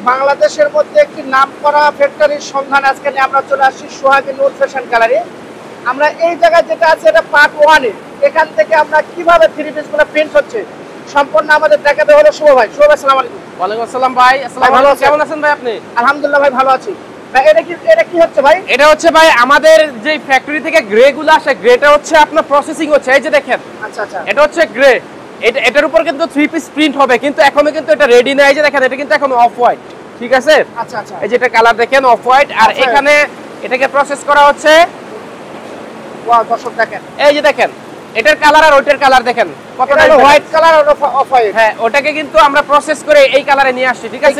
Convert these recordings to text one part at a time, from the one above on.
বাংলাদেশের মধ্যে একটি নামকরা ফ্যাক্টরির সন্ধান আজকে নিয়ে আমরা চলে আসছি সোহাগী নূর ফ্যাশন গ্যালারি। আমরা এই জায়গায় যেটা আছে এটা পার্ট 1 এ। এখান থেকে আমরা কিভাবে থ্রি পিসগুলো প্রিন্ট হচ্ছে সম্পূর্ণ আমাদের দেখাতে হলো শুভ ভাই। শুভ ভাই, আসসালামু আলাইকুম। ওয়ালাইকুম আসসালাম ভাই। আসসালামু আলাইকুম, কেমন আছেন ভাই আপনি? আলহামদুলিল্লাহ ভাই, ভালো আছি। ভাই এটা কি হচ্ছে ভাই? এটা হচ্ছে ভাই আমাদের যে ফ্যাক্টরি থেকে গ্রে গুলো আসে, গ্রেটা হচ্ছে আপনার প্রসেসিং হচ্ছে। এই যে দেখেন, আচ্ছা আচ্ছা, এটা হচ্ছে গ্রে। এটার উপর কিন্তু থ্রি পিস প্রিন্ট হবে, কিন্তু এখনো কিন্তু এটা রেডি না। এই যে দেখেন, এটা কিন্তু এখন অফ হোয়াইট, ঠিক আছে? আচ্ছা আচ্ছা, এই যে এটা কালার দেখেন অফ হোয়াইট, আর এখানে এটাকে প্রসেস করা হচ্ছে। ওয়াও, দর্শক দেখেন, এই যে দেখেন এটার কালার আর ওইটার কালার দেখেন কতটা হোয়াইট কালার আর অফ হোয়াইট। হ্যাঁ, ওটাকে কিন্তু আমরা প্রসেস করে এই কালারে নিয়ে আসছি, ঠিক আছে?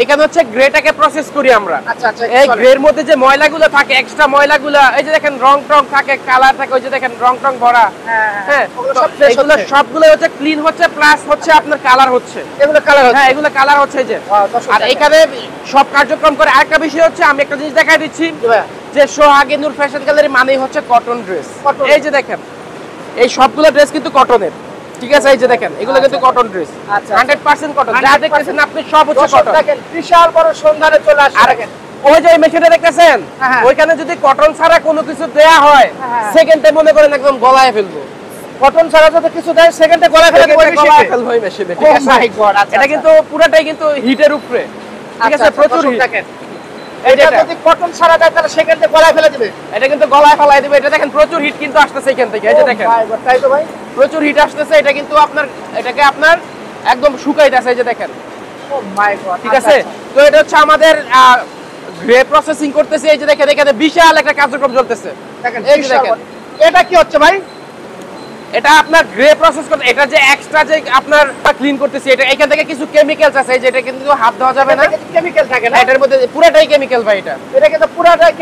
এখানে হচ্ছে গ্রেটাকে প্রসেস করি আমরা। আচ্ছা আচ্ছা, এই গ্রের মধ্যে যে ময়লাগুলো থাকে, এক্সট্রা ময়লাগুলো, এই যে দেখেন রং টং থাকে, কালার থাকে, ওই যে দেখেন রং টং ভরা। হ্যাঁ, এগুলো সবগুলো হচ্ছে ক্লিন হচ্ছে, প্লাস হচ্ছে আপনার কালার হচ্ছে। এগুলো কালার হচ্ছে? হ্যাঁ, এগুলো কালার হচ্ছে। এই যে আর এখানে সব কার্যক্রম করে আরেকটা বিষয় হচ্ছে, আমি একটা জিনিস দেখাই দিচ্ছি, যে সোহাগী নূর ফ্যাশন গ্যালারি মানেই হচ্ছে কটন ড্রেস। এই যে দেখেন এই সবগুলো ড্রেস কিন্তু কটনের, ঠিক আছে? এই যে দেখেন এগুলো কিন্তু কটন ড্রেস, 100% কটন। যা দেখতেছেন আপনি সব হচ্ছে কটন। দেখেন বিশাল বড় সন্ধানে চলে আসছে। দেখেন ওই যে মেশিনটা দেখতেছেন, ওইখানে যদি কটন ছাড়া কোনো কিছু দেয়া হয়, সেকেন্ডে মনে করেন একদম গলায় ফেলবো। কটন ছাড়া যদি কিছু দেয় সেকেন্ডে গলায় ফেলবে ওই মেশিনে, ঠিক আছে? এটা কিন্তু পুরোটাই কিন্তু হিটের উপরে, ঠিক আছে? প্রচুর হিট। দেখেন এটা যদি কটন ছাড়া দেয় তাহলে সেকেন্ডে গলায় ফেলে দিবে। এটা কিন্তু গলায় ফেলাই দিবে। এটা দেখেন প্রচুর হিট কিন্তু আসতেছে এখান থেকে। এই যে দেখেন, তাই তো ভাই, প্রচুর হিট আসতেছে। এটা কিন্তু আপনার এটাকে আপনার একদম শুকাইতেছে। এই যে দেখেন, ও মাই গড, ঠিক আছে? তো এটা হচ্ছে আমাদের গ্রে প্রসেসিং করতেছে। এই যে দেখেন এখানে বিশাল একটা কার্যক্রম চলতেছে। দেখেন এই যে দেখেন, এটা কি হচ্ছে ভাই? এটা আপনার গ্রে প্রসেস করতে, এটা যে এক্সট্রা যে আপনার ক্লিন করতেছি, এটা এখান থেকে কিছু কেমিক্যালস আছে। এই যে এটা কিন্তু হাত দেওয়া যাবে না, কেমিক্যাল থাকে না এটার মধ্যে, পুরোটাই কেমিক্যাল ভাই। এটা কিন্তু পুরোটাই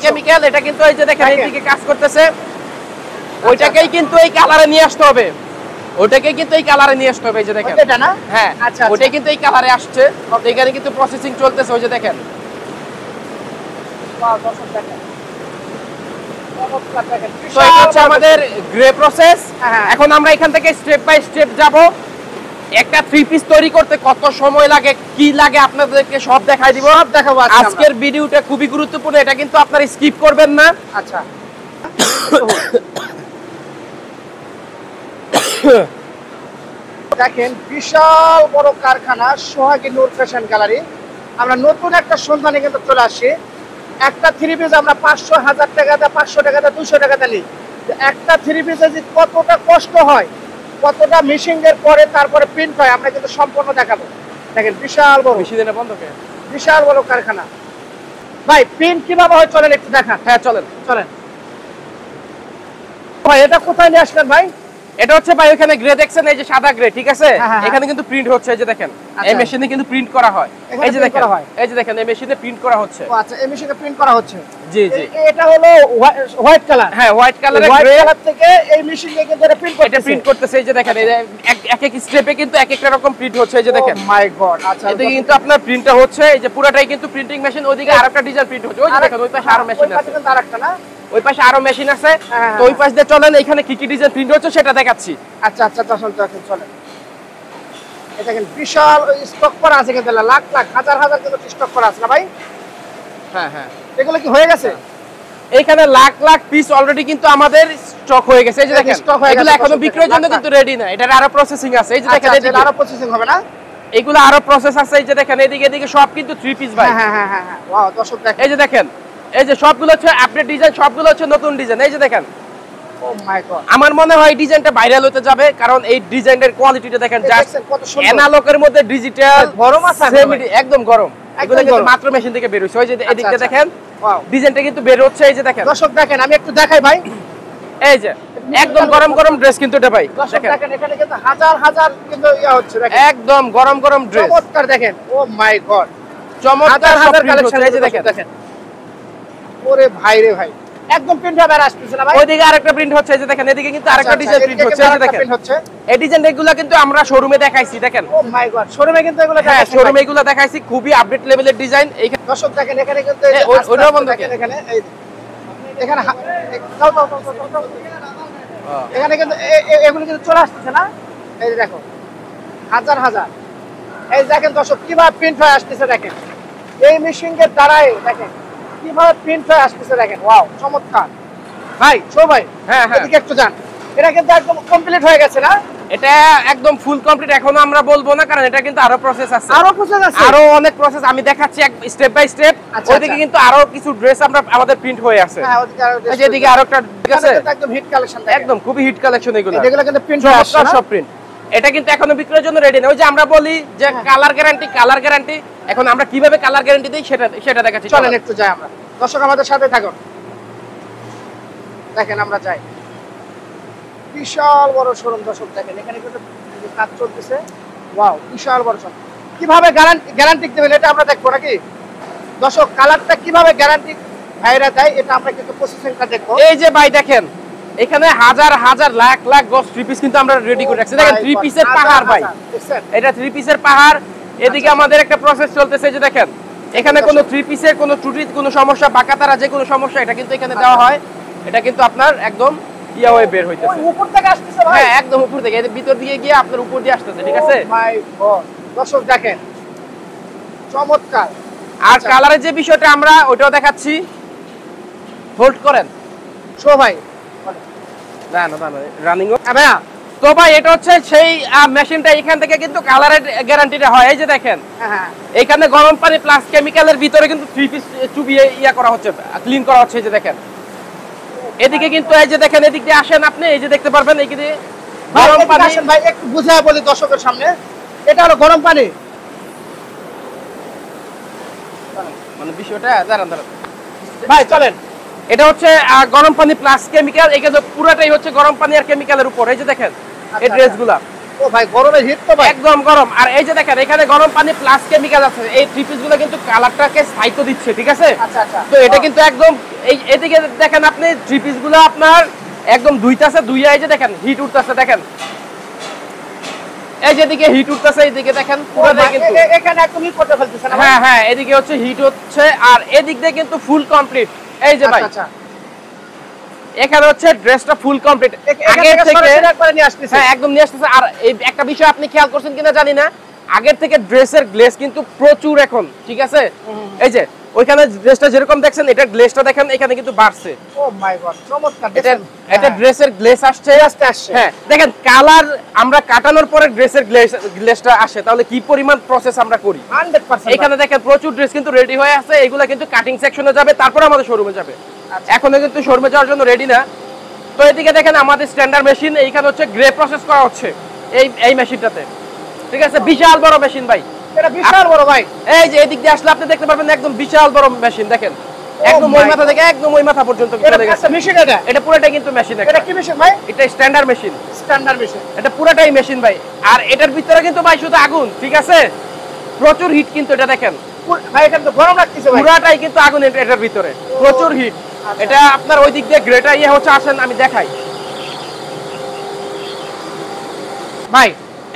কেমিক্যাল। এটা কিন্তু এই যে দেখেন এইদিকে কাজ করতেছে, ওইটাকেই কিন্তু এই কালারে নিয়ে আসতে হবে। ওটাকে কিন্তু এই কালারে নিয়ে আসতে হবে। এই যে দেখেন, এটা না? হ্যাঁ, আচ্ছা, ওটাই কিন্তু এই কালারে আসছে। এখানে কিন্তু প্রসেসিং চলতেছে। ওই যে দেখেন, ওয়াও, দর্শক দেখেন, তো এটা হচ্ছে আমাদের গ্রে প্রসেস। এখন আমরা এখান থেকে স্টেপ বাই স্টেপ যাব। একটা থ্রি পিস তৈরি করতে কত সময় লাগে, কি লাগে, আপনাদেরকে সব দেখাই দিব, সব দেখাবো। আজকের ভিডিওটা খুবই গুরুত্বপূর্ণ, এটা কিন্তু আপনারা স্কিপ করবেন না। আচ্ছা, দেখেন বিশাল বড় কারখানা সোহাগী নূর ফ্যাশন গ্যালারি। আমরা নতুন একটা সন্ধানে কিন্তু চলে আসছি। একটা থ্রি পিস আমরা 500, 1000 টাকা দেয়, 500 টাকা দেয়, 200 টাকা দিই। একটা থ্রি পিসে যে কতটা কষ্ট হয়, কতটা মেশিনের পরে তারপরে প্রিন্ট হয়, আমরা কিন্তু সম্পূর্ণ দেখাবো। দেখেন বিশাল বড়, বিশাল বড় কারখানা। ভাই প্রিন্ট কিভাবে হয় চলেন একটু দেখা। হ্যাঁ চলেন চলেন ভাই। এটা কোথায় নিয়ে আসলেন ভাই? এটা হচ্ছে ভাই ওখানে গ্রে দেখছেন, এই যে সাদা গ্রে, ঠিক আছে? এখানে কিন্তু প্রিন্ট হচ্ছে। এই যে দেখেন এই মেশিনে কিন্তু প্রিন্ট করা হয়। এই যে দেখেন, এই যে দেখেন এই মেশিনে প্রিন্ট করা হচ্ছে। ও আচ্ছা, এই মেশিনে প্রিন্ট করা হচ্ছে। জি জি, এটা হলো হোয়াইট কালার। হ্যাঁ, হোয়াইট কালারের গ্রে কালার থেকে এই মেশিনে কিন্তু এটা প্রিন্ট করতেছে। এই যে দেখেন এই এক এক স্টেপে কিন্তু এক একটা রকম প্রিন্ট হচ্ছে। এই যে দেখেন, ও মাই গড। আচ্ছা, এদিকে কিন্তু আপনার প্রিন্টটা হচ্ছে। এই যে পুরোটাই কিন্তু প্রিন্টিং মেশিন। ওইদিকে আরেকটা ডিজাইন প্রিন্ট হচ্ছে। ওই যে দেখেন ওই পাশে আরো মেশিন আছে। কিন্তু আরেকটা না, ওই পাশে আরো মেশিন আছে। তো ওই পাশ দিয়ে চলেন, এখানে কি কি ডিজাইন প্রিন্ট হচ্ছে সেটা দেখাচ্ছি। আচ্ছা আচ্ছা, তখন চলেন। এই দেখেন বিশাল স্টক করা আছে, কিন্তু লাখ লাখ হাজার হাজার কিন্তু স্টক করা আছে না ভাই? হ্যাঁ হ্যাঁ, এগুলো কি হয়ে গেছে? এখানে লাখ লাখ পিস অলরেডি কিন্তু আমাদের স্টক হয়ে গেছে। এই যে দেখেন এগুলো এখনো বিক্রির জন্য কিন্তু রেডি না, এটার আরো প্রসেসিং আছে। এই যে দেখেন এদিকে আরো প্রসেসিং হবে না, এগুলো আরো প্রসেস আছে। এই যে দেখেন এদিকে এদিকে সব কিন্তু থ্রি পিস ভাই। হ্যাঁ হ্যাঁ হ্যাঁ হ্যাঁ, ওয়াও দর্শক দেখেন, এই যে দেখেন এই যে সবগুলো হচ্ছে আপডেট ডিজাইন, সবগুলো হচ্ছে নতুন ডিজাইন। এই যে দেখেন, ও মাই গড। আমার মনে হয় ডিজাইনটা ভাইরাল হতে যাবে, কারণ এই ডিজাইনের কোয়ালিটিটা দেখেন, জাস্ট অ্যানালগের মধ্যে ডিজিটাল, গরম আছে একদম গরম। এগুলো কিন্তু মাত্র মেশিন থেকে বের হচ্ছে। ওই যে এদিকে দেখেন ডিজাইনটা কিন্তু বের হচ্ছে। এই যে দেখেন দর্শক দেখেন, আমি একটু দেখাই ভাই। এই যে একদম গরম গরম ড্রেস কিন্তু এটা ভাই। দেখেন এখানে কিন্তু হাজার হাজার কিন্তু ইয়া হচ্ছে। দেখেন একদম গরম গরম ড্রেস, চমৎকার। দেখেন ও মাই গড, চমৎকার হাজার কালেকশন। এই যে দেখেন, ওরে ভাই রে ভাই, একদম প্রিন্ট হবে আর আসতেছে না ভাই। ওইদিকে আরেকটা প্রিন্ট হচ্ছে। এই যে দেখেন এদিকে কিন্তু আরেকটা ডিজাইন প্রিন্ট হচ্ছে। এই যে দেখেন এই ডিজাইন এগুলা কিন্তু আমরা শোরুমে দেখাইছি। দেখেন ও মাই গড, শোরুমে কিন্তু এগুলো দেখাইছি। হ্যাঁ, শোরুমে এগুলো দেখাইছি, খুবই আপডেট লেভেলের ডিজাইন। এইখানে দর্শক দেখেন, এখানে কিন্তু ওইটাও বন্ধ। দেখেন এখানে এই এখানে এখানে কিন্তু এগুলো কিন্তু চলে আসতেছে না। এই দেখো হাজার হাজার এই দেখেন দর্শক কিভাবে প্রিন্ট হয়ে আসতেছে দেখেন, এই মেশিন এর দ্বারাই দেখেন কিভাবে প্রিন্ট হয়ে আসতেছে দেখেন। ওয়াও চমৎকার ভাই। শো ভাই হ্যাঁ হ্যাঁ এদিকে একটু যান, এটা কিন্তু একদম কমপ্লিট হয়ে গেছে না? এটা একদম ফুল কমপ্লিট এখনো আমরা বলবো না, কারণ এটা কিন্তু আরো প্রসেস আছে, আরো প্রসেস আছে, আরো অনেক প্রসেস আমি দেখাচ্ছি স্টেপ বাই স্টেপ। ওইদিকে কিন্তু আরো কিছু ড্রেস আমরা আমাদের প্রিন্ট হয়ে আছে। হ্যাঁ ওদিকে আরো এই যে এদিকে আরো একটা ঠিক আছে, একদম হিট কালেকশন, একদম খুবই হিট কালেকশন এগুলো। এগুলো কিন্তু প্রিন্ট হয়ে আসছে না সব প্রিন্ট। এটা কিন্তু এখনো বিক্রির জন্য রেডি না। ওই যে আমরা বলি যে কালার গ্যারান্টি, এখন আমরা কিভাবে কালার গ্যারান্টি দেই সেটা দেখাচ্ছি। চলেন একটু যাই আমরা, দর্শক আমাদের সাথে থাকুন। দেখেন আমরা যাই, বিশাল বড় শোরুম দর্শক, দেখেন এখানে কিন্তু কাজ চলতেছে। ওয়াও বিশাল বড় শোরুম। কিভাবে গ্যারান্টি দেবেন এটা আমরা দেখবো নাকি দর্শক? কালারটা কিভাবে গ্যারান্টি ভাইরা দেয় এটা আমরা কিন্তু প্রসেসিংটা দেখবো। এই যে ভাই দেখেন এখানে হাজার হাজার লাখ লাখ গজ থ্রি পিস কিন্তু আমরা রেডি করে রাখছি। দেখেন থ্রি পিসের পাহাড় ভাই, এটা থ্রি পিসের পাহাড়। এদিকে আমাদের একটা প্রসেস চলতেছে, যে দেখেন এখানে কোনো থ্রি পিসের কোনো ত্রুটি, কোনো সমস্যা, বাঁকাতারা যে কোনো সমস্যা এটা কিন্তু এখানে দেওয়া হয়। এটা কিন্তু আপনার একদম ইয়া হয়ে বের হইতেছে, উপর থেকে আসতেছে ভাই। হ্যাঁ একদম উপর থেকে, এর ভিতর দিয়ে গিয়ে আপনার উপর দিয়ে আসতেছে, ঠিক আছে? মাই গড দর্শক দেখেন চমৎকার। আর কালারের যে বিষয়টা আমরা ওটাও দেখাচ্ছি, হোল্ড করেন। শো ভাই না রানিং ভাইয়া। তো ভাই এটা হচ্ছে সেই মেশিনটা, এখান থেকে কিন্তু কালারের গ্যারান্টিটা হয়। এই যে দেখেন হ্যাঁ এখানে গরম পানি প্লাস কেমিক্যালের ভিতরে কিন্তু থ্রি পিস চুবিয়ে ইয়া করা হচ্ছে, ক্লিন করা হচ্ছে। এই যে দেখেন এদিকে কিন্তু এই যে দেখেন এদিক দিয়ে আসেন আপনি, এই যে দেখতে পারবেন এই যে গরম পানি। আসেন ভাই একটু বুঝায় বলি দর্শকের সামনে, এটা হলো গরম পানি মানে বিষয়টা দাঁড়ান ভাই। চলেন এটা হচ্ছে গরম পানি প্লাস কেমিক্যাল, এখানে পুরোটাই হচ্ছে গরম পানি আর কেমিক্যালের উপর। এই যে দেখেন এই ড্রেসগুলা, ও ভাই গরমের হিট তো ভাই একদম গরম। আর এই যে দেখেন এখানে গরম পানি প্লাস কেমিক্যাল আছে। এই থ্রি পিস গুলো কিন্তু কালারটাকে স্থায়িত্ব দিচ্ছে, ঠিক আছে? আচ্ছা আচ্ছা। তো এটা কিন্তু একদম এই এদিকে দেখেন আপনি থ্রি পিস গুলো আপনার একদম ধুইতাছে, ধুইয়া এই যে দেখেন হিট উঠতেছে, দেখেন এই যে এদিকে হিট উঠতেছে, এইদিকে দেখেন পুরোটাই কিন্তু এখানে একদম হিট করতে ফেলতেছে না? হ্যাঁ হ্যাঁ এদিকে হচ্ছে হিট হচ্ছে, আর এদিক দিয়ে কিন্তু ফুল কমপ্লিট। এই যে ভাই আচ্ছা এখানে হচ্ছে ড্রেসটা ফুল কমপ্লিট আগে থেকে একবার নিয়ে আসতেছে। হ্যাঁ একদম নিয়ে আসতেছে। আর এই একটা বিষয় আপনি খেয়াল করছেন কিনা জানি না, আগের থেকে ড্রেসের গ্লেজ কিন্তু প্রচুর এখন, ঠিক আছে? এই যে ওইখানে ড্রেসটা যেরকম দেখছেন এটা গ্লেজটা দেখেন এখানে কিন্তু বাড়ছে। ও মাই গড চমৎকার। এটা ড্রেসের গ্লেজ আসছে। হ্যাঁ দেখেন কালার আমরা কাটানোর পরে ড্রেসের গ্লেজটা আসে, তাহলে কি পরিমাণ প্রসেস আমরা করি 100%। এখানে দেখেন প্রচুর ড্রেস কিন্তু রেডি হয়ে আছে, এগুলা কিন্তু কাটিং সেকশনে যাবে, তারপর আমাদের শোরুমে যাবে। এখনো কিন্তু শোরুমে যাওয়ার জন্য রেডি না। তো এদিকে দেখেন আমাদের স্ট্যান্ডার্ড মেশিন, এইখানে হচ্ছে গ্রে প্রসেস করা হচ্ছে এই মেশিনটাতে, ঠিক আছে? বিশাল বড় মেশিন ভাই, এটা বিশাল বড় ভাই। এই যে এদিক দিয়ে আসলে আপনি দেখতে পারবেন একদম বিশাল বড় মেশিন, দেখেন একদম ওই মাথা থেকে একদম ওই মাথা পর্যন্ত চলে গেছে মেশিন। এটা পুরোটাই কিন্তু মেশিন। এটা কি মেশিন ভাই? এটা স্ট্যান্ডার্ড মেশিন, স্ট্যান্ডার্ড মেশিন। এটা পুরোটাই মেশিন ভাই। আর এটার ভিতরে কিন্তু ভাই শুধু আগুন, ঠিক আছে? প্রচুর হিট কিন্তু এটা দেখেন ভাই, এটা তো গরম লাগতেছে ভাই। পুরোটাই কিন্তু আগুন এটার ভিতরে, প্রচুর হিট। এটা আপনার ওই দিক দিয়ে গ্রেটা ইয়ে হচ্ছে, আসেন আমি দেখাই ভাই।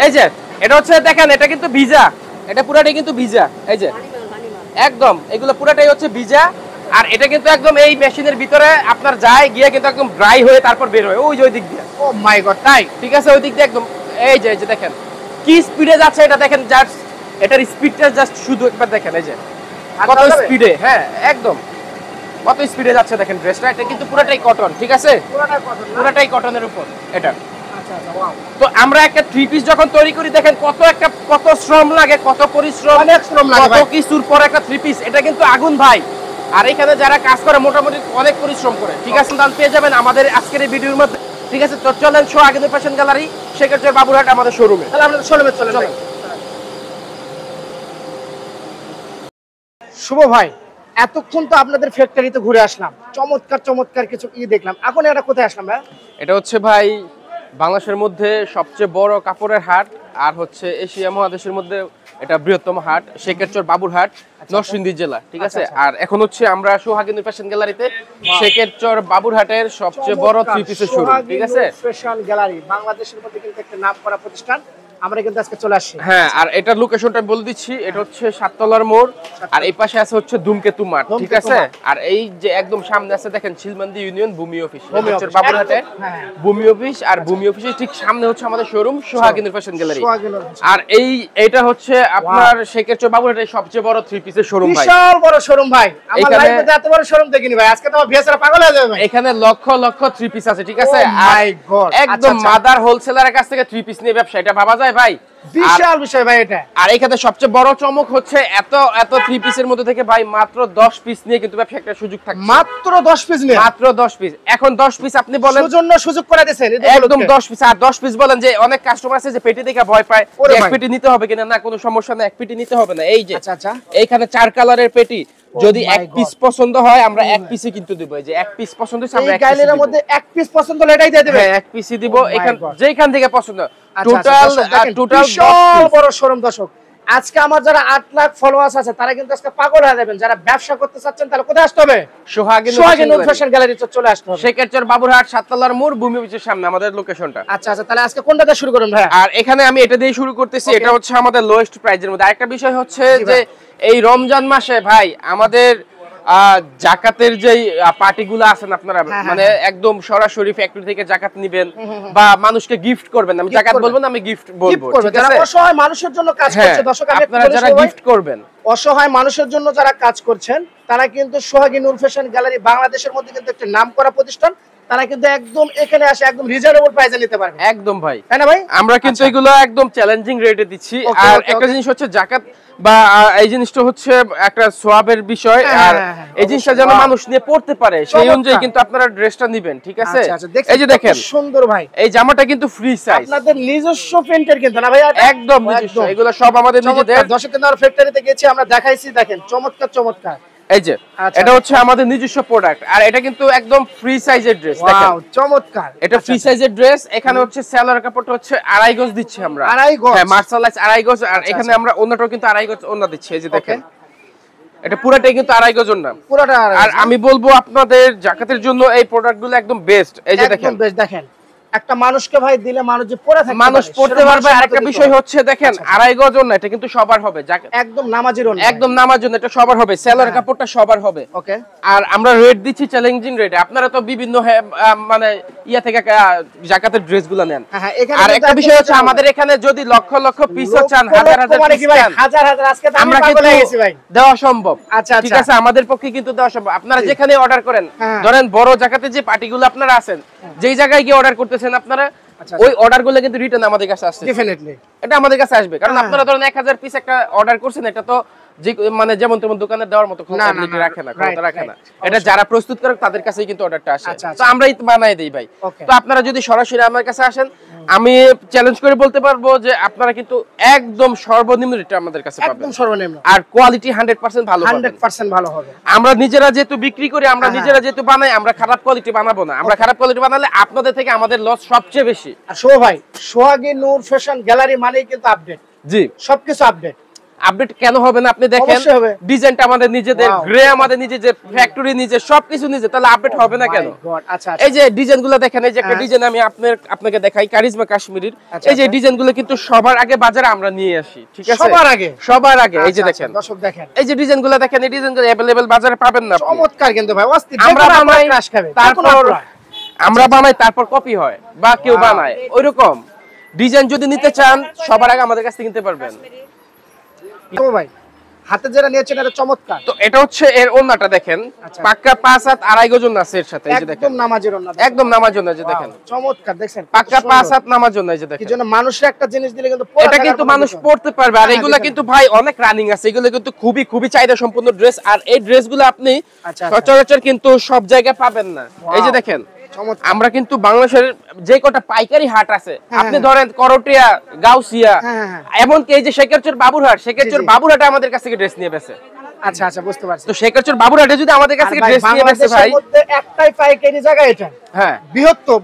এই যে এটা হচ্ছে দেখেন এটা কিন্তু ভিজা, এটা পুরোটাই কিন্তু ভিজা। এই যে একদম এগুলো পুরোটাই হচ্ছে ভিজা। আর এটা কিন্তু একদম এই মেশিনের ভিতরে আপনার যায় গিয়ে কিন্তু একদম ড্রাই হয়ে তারপর বের হয় ওই যে ওই দিক দিয়ে। ও মাই গড তাই ঠিক আছে, ওই দিক দিয়ে একদম এই যে দেখেন কি স্পিডে যাচ্ছে এটা দেখেন, জাস্ট এটার স্পিডটা জাস্ট শুধু একবার দেখেন, এই যে কত স্পিডে, হ্যাঁ একদম কত স্পিডে যাচ্ছে দেখেন ড্রেসটা। এটা কিন্তু পুরোটাই কটন, ঠিক আছে? পুরোটাই কটনের উপর এটা। তো আমরা একটা থ্রি পিস যখন তৈরি করি দেখেন কত শ্রম লাগে, কত পরিশ্রম, কত কিছুর পর একটা থ্রি পিস, এটা কিন্তু আগুন ভাই। আর এখানে যারা কাজ করে মোটামুটি অনেক পরিশ্রম করে, ঠিক আছে? দাম পেয়ে যাবেন আমাদের আজকের এই ভিডিওর মধ্যে, ঠিক আছে? তো চলেন সোহাগিনী ফ্যাশন গ্যালারি, সেক্ষেত্রে বাবুরহাট আমাদের শোরুমে। তাহলে আমরা শোরুমে চলেন। শুভ ভাই, এতক্ষণ তো আপনাদের ফ্যাক্টরিতে ঘুরে আসলাম, চমৎকার কিছু দেখলাম। এখন এটা কোথায় আসলাম ভাই? এটা হচ্ছে ভাই বাংলাদেশের মধ্যে সবচেয়ে বড় কাপড়ের হাট, আর হচ্ছে এশিয়া মহাদেশের মধ্যে এটা বৃহত্তম হাট, শেখেরচর বাবুরহাট, নরসিংদী জেলা, ঠিক আছে? আর এখন হচ্ছে আমরা সোহাগিনী ফ্যাশন গ্যালারিতে, শেখেরচর বাবুরহাটের সবচেয়ে বড় থ্রি পিসের শোরুম, ঠিক আছে? ফ্যাশন গ্যালারি বাংলাদেশের মধ্যে কিন্তু একটা নামকরা প্রতিষ্ঠান। আমরা কিন্তু আজকে চলে আসছি। হ্যাঁ, আর এটার লোকেশনটা বলে দিচ্ছি, এটা হচ্ছে সাততলার মোড়, আর এই পাশে আছে হচ্ছে ধূমকেতু মাঠ, ঠিক আছে? আর এই যে একদম সামনে আছে দেখেন শিলমান্দি ইউনিয়ন ভূমি অফিস, হচ্ছে বাবুরহাটে ভূমি অফিস, আর ভূমি অফিসের ঠিক সামনে হচ্ছে আমাদের শোরুম সোহাগী নূর ফ্যাশন গ্যালারি। আর এটা হচ্ছে আপনার শেখেরচর বাবুরহাটের সবচেয়ে বড় 3 পিসের শোরুম ভাই, বিশাল বড় শোরুম ভাই। আমার লাইফে এত বড় শোরুম দেখিনি ভাই, আজকে তো ভিএসআর পাগল হয়ে যাবে ভাই। এখানে লক্ষ লক্ষ 3 পিস আছে, ঠিক আছে? একদম মাদার হোলসেলারের কাছ থেকে 3 পিস নিয়ে ব্যবসা, এটা ভাবা যায় ভাই? বিশাল বিষয় ভাই এটা। আর এখানে সবচেয়ে বড় চমক হচ্ছে এত 3 পিসের মধ্যে থেকে ভাই মাত্র 10 পিস নিয়ে কিন্তু ব্যবসা একটা সুযোগ থাকে। মাত্র 10 পিস নিয়ে, মাত্র 10 পিস। এখন 10 পিস আপনি বলেন সুজন্য সুযোগ করে দিয়েছেন একদম 10 পিস। আর 10 পিস বলেন যে অনেক কাস্টমার আছে যে পেটি দেখে ভয় পায়, এক পেটি নিতে হবে কিনা, না কোনো সমস্যা না, এক পেটি নিতে হবে না। এই যে আচ্ছা এইখানে 4 কালারের পেটি, যদি এক পিস পছন্দ হয় আমরা এক পিসই কিন্তু দেব। এই যে এক পিস পছন্দ হইছে আমরা এক পিস গাইলের মধ্যে এক পিস পছন্দ হলে এটাই দিয়ে দেব। হ্যাঁ, এক পিসই দিব, এখান যেখান থেকে পছন্দ। টোটাল বড় শোরুম দর্শক। আজকে আমার যারা 8 লাখ ফলোয়ার্স আছে তারা কিন্তু আজকে পাগল হয়ে যাবেন। যারা ব্যবসা করতে চাচ্ছেন তাহলে কোথায় আসতে হবে? সোহাগী নূর ফ্যাশন গ্যালারি চলে আসতে হবে। শেখেরচর বাবুরহাট সাততলার মোড় ভূমি অফিসের সামনে আমাদের লোকেশনটা। আচ্ছা, তাহলে আজকে কোনটা দিয়ে শুরু করুন ভাই? আর এখানে আমি এটা দিয়ে শুরু করতেছি, এটা হচ্ছে আমাদের লোয়েস্ট প্রাইজের মধ্যে। আরেকটা বিষয় হচ্ছে যে এই রমজান মাসে ভাই আমাদের জাকাতের যে পার্টিগুলো আছেন আপনারা, মানে একদম সরাসরি ফ্যাক্টরি থেকে জাকাত নেবেন বা মানুষকে গিফট করবেন। আমি জাকাত বলবো না, আমি গিফট বলবো, ঠিক আছে? অসহায় মানুষের জন্য কাজ করছে দর্শক, আপনারা যারা গিফট করবেন, অসহায় মানুষের জন্য যারা কাজ করছেন তারা কিন্তু সোহাগী নূর ফ্যাশন গ্যালারি বাংলাদেশের মধ্যে কিন্তু একটা নামকরা প্রতিষ্ঠান। তারা কিন্তু একদম এখানে আসে একদম রিজনেবল প্রাইসে নিতে পারবে। একদম ভাই, তাই না ভাই? আমরা কিন্তু এগুলো একদম চ্যালেঞ্জিং রেটে দিচ্ছি। আর একটা জিনিস হচ্ছে জাকাত বা এই জিনিসটা হচ্ছে একটা সওয়াবের বিষয়, আর এই জিনিসটা যেন মানুষ নিয়ে পড়তে পারে সেই অনুযায়ী কিন্তু আপনারা ড্রেসটা নেবেন, ঠিক আছে? এই যে দেখেন সুন্দর ভাই, এই জামাটা কিন্তু ফ্রি সাইজ, আপনাদের নিজস্ব প্রিন্টের কিন্তু না ভাই? একদম নিজস্ব, এগুলো সব আমাদের নিজেদের। দর্শক কিন্তু আমরা ফ্যাক্টরিতে গেছি, আমরা দেখাইছি, দেখেন চমৎকার। এই যে এটা হচ্ছে আমাদের নিজস্ব প্রোডাক্ট, আর এটা কিন্তু একদম ফ্রি সাইজের ড্রেস। দেখেন চমৎকার, এটা ফ্রি সাইজের ড্রেস। এখানে হচ্ছে সেলার কাপড়টা হচ্ছে 2.5 গজ দিচ্ছি আমরা, 2.5 গজ। হ্যাঁ, মার্শালাইজ 2.5 গজ। আর এখানে আমরা ওন্নাটাও কিন্তু 2.5 গজ ওন্না দিচ্ছি। এই যে দেখেন এটা পুরোটাই কিন্তু 2.5 গজ ওন্না পুরোটা। আর আমি বলবো আপনাদের জাকাতের জন্য এই প্রোডাক্টগুলো একদম বেস্ট। এই যে দেখেন, দেখেন একটা মানুষকে ভাই দিলে মানুষ যে পরে থাকে, মানুষ পড়তে পারবে। আরেকটা বিষয় হচ্ছে দেখেন 2.5 গজ ওন্না, এটা কিন্তু সবার হবে, একদম নামাজের ওন্না, একদম নামাজের জন্য, এটা সবার হবে। সেলার কাপড়টা সবার হবে। ওকে। আর আমরা রেট দিচ্ছি চ্যালেঞ্জিং রেটে। আপনারা তো বিভিন্ন মানে ইয়া থেকে জাকাতের ড্রেসগুলো নেন। আর একটা বিষয় হচ্ছে আমাদের এখানে যদি লক্ষ লক্ষ পিসও চান, হাজার হাজার আজকে আমরা কিন্তু দেওয়া সম্ভব। আচ্ছা, ঠিক আছে, আমাদের পক্ষে কিন্তু দেওয়া সম্ভব। আপনারা যেখানে অর্ডার করেন, ধরেন বড় জাকাতে যে পার্টিগুলো আপনারা আছেন, যেই জায়গায় গিয়ে অর্ডার করতেছেন আপনারা, ওই অর্ডারগুলো কিন্তু রিটার্ন আমাদের কাছে আসছে। ডেফিনেটলি এটা আমাদের কাছে আসবে, কারণ আপনারা ধরেন 1000 পিস একটা অর্ডার করছেন, এটা তো মানে যেমন তেমন দোকানে দেওয়ার মতো কোয়ালিটি রাখে না, ক্ষমতা রাখে না। এটা যারা প্রস্তুত করে তাদের কাছেই কিন্তু অর্ডারটা আসে, তো আমরাই বানাই দেই ভাই। তো আপনারা যদি সরাসরি আমার কাছে আসেন, আমি চ্যালেঞ্জ করে বলতে পারবো যে আপনারা কিন্তু একদম সর্বনিম্ন রেটে আমাদের কাছে পাবেন, একদম সর্বনিম্ন। আর কোয়ালিটি 100% ভালো হবে, 100% ভালো হবে। আমরা নিজেরা যেহেতু বিক্রি করি, আমরা নিজেরা যেহেতু বানাই, আমরা খারাপ কোয়ালিটি বানাবো না। আমরা খারাপ কোয়ালিটি বানালে আপনাদের থেকে আমাদের লস সবচেয়ে বেশি। আর শো ভাই, সোহাগী নূর ফ্যাশন গ্যালারি মানেই কিন্তু আপডেট। জি, সবকিছু আপডেট। আপডেট কেন হবে না? আপনি দেখেন ডিজাইনটা আমাদের নিজেদের, গ্রে আমাদের নিজেদের, ফ্যাক্টরি নিজে, সবকিছু নিজে, তাহলে আপডেট হবে না কেন? এই যে ডিজাইনগুলো দেখেন, এই যে একটা ডিজাইন আমি আপনাকে দেখাই, কারিজমা কাশ্মীরির। এই যে ডিজাইনগুলো কিন্তু সবার আগে বাজারে আমরা নিয়ে আসি, ঠিক আছে? সবার আগে এই যে দেখেন, দর্শক দেখেন এই যে ডিজাইনগুলো দেখেন, এই ডিজাইনগুলো अवेलेबल বাজারে পাবেন না। চমৎকার কিন্তু ভাই, অস্থির। আমরা বানাই, তারপর আমরা বানাই, তারপর কপি হয় বা কেউ বানায়। ওইরকম ডিজাইন যদি নিতে চান, সবার আগে আমাদের কাছ থেকে কিনতে পারবেন। ভাই হাতে যেটা নিয়েছেন এটা চমৎকার। তো এটা হচ্ছে এর ওন্নাটা দেখেন, পাক্কা 5 হাত 2.5 গজ ওন্না আছে এর সাথে। এই যে দেখেন একদম নামাজের ওন্না, একদম নামাজের ওন্না। যে দেখেন চমৎকার, দেখেন পাক্কা 5 হাত নামাজের ওন্না। এই যে দেখেন, কি জন্য মানুষের একটা জিনিস দিলে কিন্তু এটা কিন্তু মানুষ পড়তে পারবে। আর এগুলা কিন্তু ভাই অনেক রানিং আছে, এগুলো কিন্তু খুবই খুবই চাহিদা সম্পন্ন ড্রেস। আর এই ড্রেসগুলো আপনি সচরাচর কিন্তু সব জায়গায় পাবেন না। এই যে দেখেন, আমরা কিন্তু বাংলাদেশের যে কটা পাইকারি হাট আছে, আপনি ধরেন করটিয়া, গাউসিয়া, এমনকি এই যে শেখেরচর বাবুরহাট, শেখেরচর বাবুরহাটে আমাদের কাছ থেকে ড্রেস নিয়ে বেছে। আচ্ছা আচ্ছা বুঝতে পারছি। তো শেখারচর বাবুরহাটে যদি আমাদের কাছ থেকে ড্রেস নিয়ে দেখতে ভাই, মধ্যে একটাই পাইকারি জায়গা এটা। হ্যাঁ বৃহত্তম।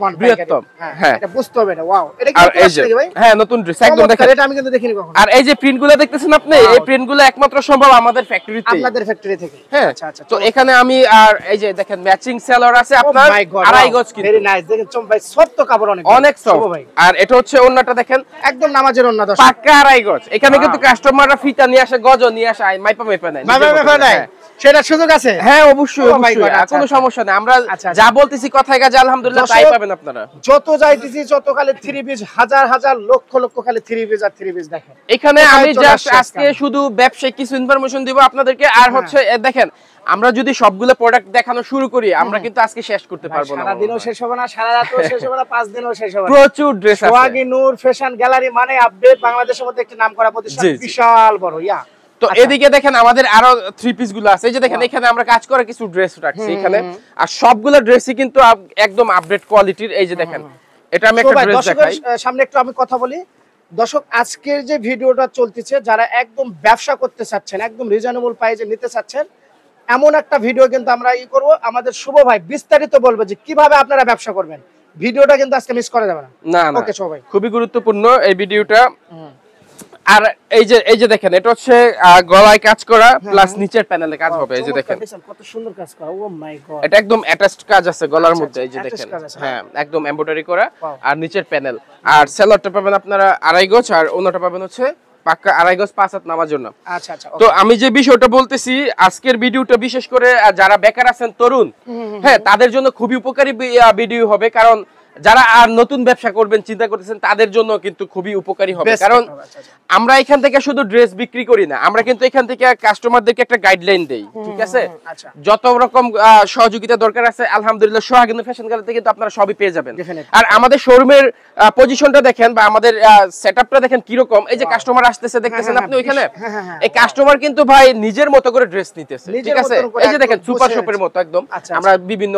হ্যাঁ এটা বুঝতে হবে না। ওয়াও, এটা কি আসলে ভাই? হ্যাঁ নতুন ড্রেস একদম দেখেন, এটা আমি কিন্তু দেখিনি কখনো। আর এই যে প্রিন্টগুলো দেখতেছেন আপনি, এই প্রিন্টগুলো একমাত্র সম্ভব আমাদের ফ্যাক্টরিতে, আপনাদের ফ্যাক্টরি থেকে। হ্যাঁ আচ্ছা আচ্ছা। তো এখানে আমি আর এই যে দেখেন ম্যাচিং সেলর আছে আপনার 2.5 গজ, কিন্তু ভেরি নাইস। দেখেন চম ভাই সফট কাপড় অনেক সফট। আর এটা হচ্ছে ওন্নাটা দেখেন একদম নামাজের ওন্না, দর্শক পাক্কা 2.5 গজ। এখানে কিন্তু কাস্টমাররা ফিতা নিয়ে আসে, গজ নিয়ে আসে, মাইপা নেয়, সেটা সুযোগ আছে। হ্যাঁ অবশ্যই অবশ্যই, কোনো সমস্যা নেই। আমরা যা বলতেছি কথায় কাজে আলহামদুলিল্লাহ তাই পাবেন আপনারা। যত যাইতেছি যত খালি 3 পিস, হাজার হাজার লক্ষ লক্ষ খালি 3 পিস আর 3 পিস দেখেন। এখানে আমি জাস্ট আজকে শুধু ব্যবসায়িক কিছু ইনফরমেশন দিব আপনাদেরকে। আর হচ্ছে দেখেন আমরা যদি সবগুলো প্রোডাক্ট দেখানো শুরু করি আমরা কিন্তু আজকে শেষ করতে পারবো না, সারা দিনও শেষ হবে না, সারা রাতও শেষ হবে না, 5 দিনও শেষ হবে না। প্রচুর ড্রেস আছে। সোহাগী নূর ফ্যাশন গ্যালারি মানে আপডেট বাংলাদেশের মধ্যে একটি নামকরা প্রতিষ্ঠান, বিশাল বড় ইয়া। তো এদিকে দেখেন আমাদের আরো 3 পিস গুলো আছে, এই যে দেখেন এখানে আমরা কাজ করে কিছু ড্রেস রাখছি এখানে, আর সবগুলো ড্রেসই কিন্তু একদম আপডেট কোয়ালিটির। এই যে দেখেন এটা আমি একটা ড্রেস দেখাই, সামনে একটু আমি কথা বলি। দর্শক আজকের যে ভিডিওটা চলতেছে, যারা একদম ব্যবসা করতে চাচ্ছেন, একদম রিজনেবল প্রাইসে নিতে চাচ্ছেন, এমন একটা ভিডিও কিন্তু আমরা করব। আমাদের শুভ ভাই বিস্তারিত বলবে যে কিভাবে আপনারা ব্যবসা করবেন। ভিডিওটা কিন্তু আজকে মিস করা যাবে না। না না ওকে শুভ ভাই, খুবই গুরুত্বপূর্ণ এই ভিডিওটা। আর এই যে দেখেন এটা হচ্ছে গলায় কাজ করা প্লাস নিচের প্যানেলে কাজ হবে। এই যে দেখেন কত সুন্দর কাজ করা। ও মাই গড, এটা একদম অ্যাটাচড কাজ আছে গলার মধ্যে। এই যে দেখেন হ্যাঁ একদম এমব্রয়ডারি করা, আর নিচের প্যানেল। আর সেলরটা পাবেন আপনারা 2.5 গজ, আর ওনাটা পাবেন হচ্ছে পাক্কা 2.5 গজ 5 হাত নামার জন্য। আচ্ছা আচ্ছা। তো আমি যে বিষয়টা বলতেছি, আজকের ভিডিওটা বিশেষ করে যারা বেকার আছেন তরুণ, হ্যাঁ তাদের জন্য খুবই উপকারী ভিডিও হবে। কারণ যারা আর নতুন ব্যবসা করবেন চিন্তা করতেছেন তাদের জন্য কিন্তু খুবই উপকারী হবে। কারণ আমরা এখান থেকে শুধু ড্রেস বিক্রি করি না, আমরা কিন্তু এখান থেকে কাস্টমারদেরকে একটা গাইডলাইন দেই, ঠিক আছে? যত রকম সহযোগিতা দরকার আছে আলহামদুলিল্লাহ সোহাগী নূর ফ্যাশন গ্যালারিতে কিন্তু আপনারা সবই পেয়ে যাবেন। আর আমাদের শোরুমের পজিশনটা দেখেন বা আমাদের সেটআপটা দেখেন কি রকম। এই যে কাস্টমার আসতেছে দেখতেছেন আপনি ওইখানে, এই কাস্টমার কিন্তু ভাই নিজের মতো করে ড্রেস নিতেছে, ঠিক আছে? এই যে দেখেন সুপার শপের মতো একদম আমরা বিভিন্ন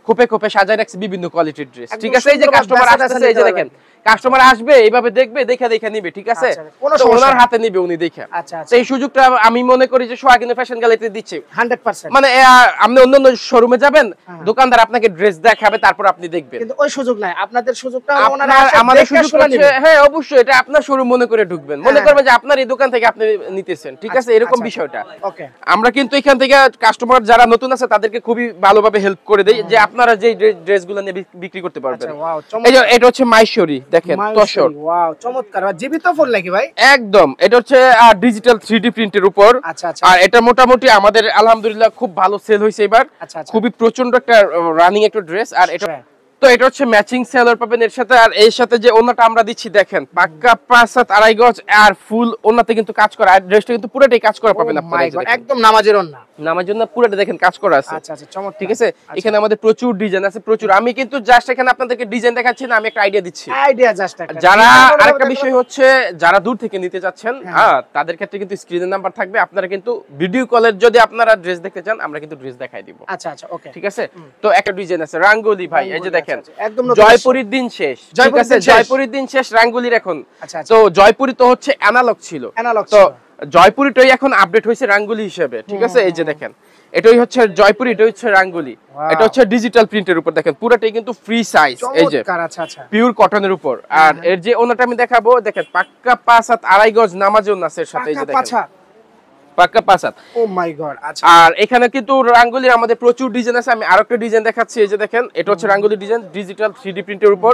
খোপে খোপে সাজায় রাখছি বিভিন্ন কোয়ালিটির ড্রেস, ঠিক আছে? এই যে কাস্টমার আসতেছে, এই যে দেখেন কাস্টমার আসবে এইভাবে দেখবে, দেখে নিবে, ঠিক আছে? তো ওনার হাতে নিবে উনি দেখে। তো এই সুযোগটা আমি মনে করি যে সোহাগী নূর ফ্যাশন গ্যালারিতে দিচ্ছে 100%। মানে আপনি অন্যান্য শোরুমে যাবেন, দোকানদার আপনাকে ড্রেস দেখাবে, তারপর আপনি দেখবেন, কিন্তু ওই সুযোগ নাই। আপনাদের সুযোগটা ওনারা আমাদের সুযোগ হচ্ছে, হ্যাঁ অবশ্যই এটা আপনার শোরুম মনে করে ঢুকবেন, মনে করবেন যে আপনার এই দোকান থেকে আপনি নিতেছেন, ঠিক আছে? এরকম বিষয়টা। ওকে, আমরা কিন্তু এখান থেকে কাস্টমার যারা নতুন আছে তাদেরকে খুবই ভালোভাবে হেল্প করে দেই যে আপনারা যে ড্রেসগুলো নিয়ে বিক্রি করতে পারবেন। এই যে এটা হচ্ছে মাইশরি, দেখেন তসর, ওয়াও চমৎকার, জীবিত ফুল নাকি ভাই? একদম, এটা হচ্ছে ডিজিটাল 3D প্রিন্টের উপর। আর এটা মোটামুটি আমাদের আলহামদুলিল্লাহ খুব ভালো সেল হইছে এবার, খুবই প্রচন্ড একটা রানিং একটা ড্রেস। আর এটা তো এটা হচ্ছে ম্যাচিং সেলর পাবেন এর সাথে। আর এর সাথে যে ওন্নাটা আমরা দিচ্ছি দেখেন পাক্কা 5 হাত 2.5 গজ, আর ফুল ওন্নাতে কিন্তু কাজ করা, আর ড্রেসটা কিন্তু পুরোটাই কাজ করা পাবেন আপনারা। একদম নামাজের ওন্না, নামার জন্য পুরোটা দেখেন কাজ করা আছে। আচ্ছা আচ্ছা চমৎকার, ঠিক আছে? এখানে আমাদের প্রচুর ডিজাইন আছে, প্রচুর। আমি কিন্তু জাস্ট এখানে আপনাদেরকে ডিজাইন দেখাচ্ছি না, আমি একটা আইডিয়া দিচ্ছি। আইডিয়া জাস্ট একটা। যারা আরেকটা বিষয় হচ্ছে যারা দূর থেকে নিতে যাচ্ছেন, তাদের ক্ষেত্রে কিন্তু স্ক্রিনের নাম্বার থাকবে, আপনারা কিন্তু ভিডিও কলের যদি আপনারা ড্রেস দেখতে চান আমরা কিন্তু ড্রেস দেখাই দিব। আচ্ছা আচ্ছা ওকে, ঠিক আছে? তো একটা ডিজাইন আছে রাঙ্গুলি ভাই, এই যে দেখেন একদম জয়পুরীর দিন শেষ, ঠিক আছে? জয়পুরীর দিন শেষ, রাঙ্গুলির এখন। তো জয়পুরি তো হচ্ছে অ্যানালগ ছিল, তো জয়পুরিটাই এখন আপডেট হয়েছে রাঙ্গুলি হিসেবে, ঠিক আছে? এই যে দেখেন এটাই হচ্ছে জয়পুরি, এটা হচ্ছে রাঙ্গুলি, এটা হচ্ছে ডিজিটাল প্রিন্টের উপর। দেখেন পুরোটাই কিন্তু ফ্রি সাইজ, এই যে পিওর কটনের উপর। আর এর যে ওনাটা আমি দেখাবো, দেখেন পাক্কা 5 হাত 2.5 গজ নামাজ ওন্নার সাথে, এই যে দেখেন পাক্কা 5 হাত। ও মাই গড। আচ্ছা, আর এখানে কিন্তু রাঙ্গুলির আমাদের প্রচুর ডিজাইন আছে। আমি আরেকটা ডিজাইন দেখাচ্ছি, এই যে দেখেন এটা হচ্ছে রাঙ্গুলি ডিজাইন ডিজিটাল 3D প্রিন্টের উপর।